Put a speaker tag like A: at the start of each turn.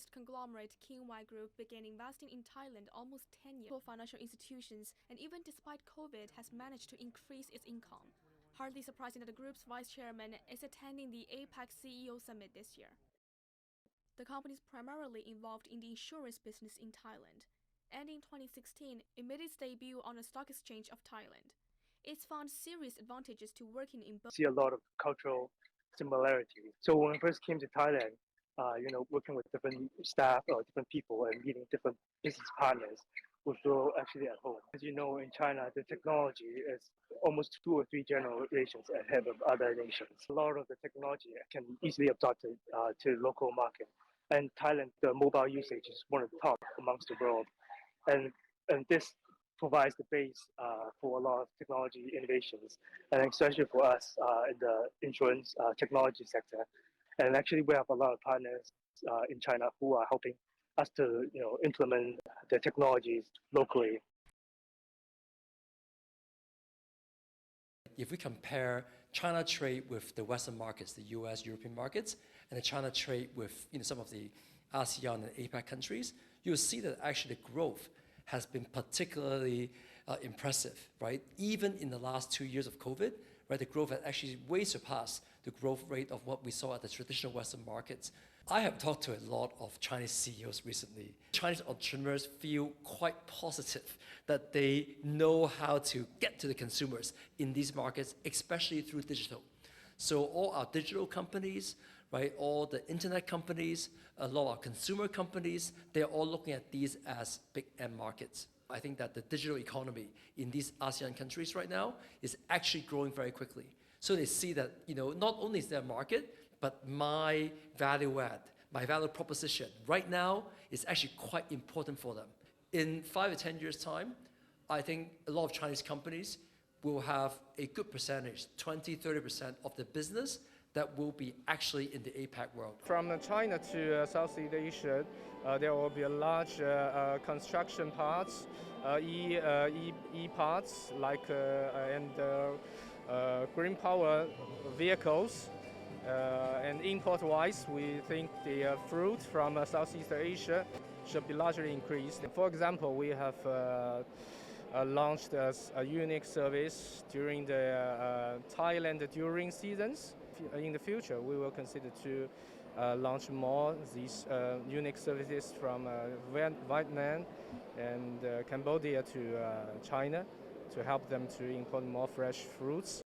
A: Chinese conglomerate King Wai Group began investing in Thailand almost 10 years ago. Financial institutions, and even despite COVID, has managed to increase its income. Hardly surprising that the group's vice chairman is attending the APEC CEO Summit this year. The company is primarily involved in the insurance business in Thailand, and in 2016, it made its debut on the Stock Exchange of Thailand. It's found serious advantages to working in both.
B: See a lot of cultural similarities. So when we first came to Thailand, working with different staff or different people and meeting different business partners, we feel actually at home. As you know, in China, the technology is almost 2 or 3 generations ahead of other nations. A lot of the technology can easily adopted to local market. And Thailand, the mobile usage is one of the top amongst the world. And this provides the base for a lot of technology innovations, and especially for us in the insurance technology sector. And actually, we have a lot of partners in China who are helping us to, implement the technologies locally.
C: If we compare China trade with the Western markets, the US, European markets, and the China trade with some of the ASEAN and APEC countries, you'll see that actually the growth has been particularly impressive, right? Even in the last 2 years of COVID, right, the growth has actually way surpassed the growth rate of what we saw at the traditional Western markets. I have talked to a lot of Chinese CEOs recently. Chinese entrepreneurs feel quite positive that they know how to get to the consumers in these markets, especially through digital. So all our digital companies, right, all the internet companies, a lot of our consumer companies, they're all looking at these as big end markets. I think that the digital economy in these ASEAN countries right now is actually growing very quickly. So they see that, not only is there a market, but my value add, my value proposition right now is actually quite important for them. In 5 or 10 years' time, I think a lot of Chinese companies will have a good percentage, 20-30% of the business that will be actually in the APEC world.
D: From China to Southeast Asia, there will be a large construction parts, parts like and green power vehicles. And import-wise, we think the fruit from Southeast Asia should be largely increased. For example, we have launched a unique service during the Thailand during seasons. In the future, we will consider to launch more these unique services from Vietnam and Cambodia to China to help them to import more fresh fruits.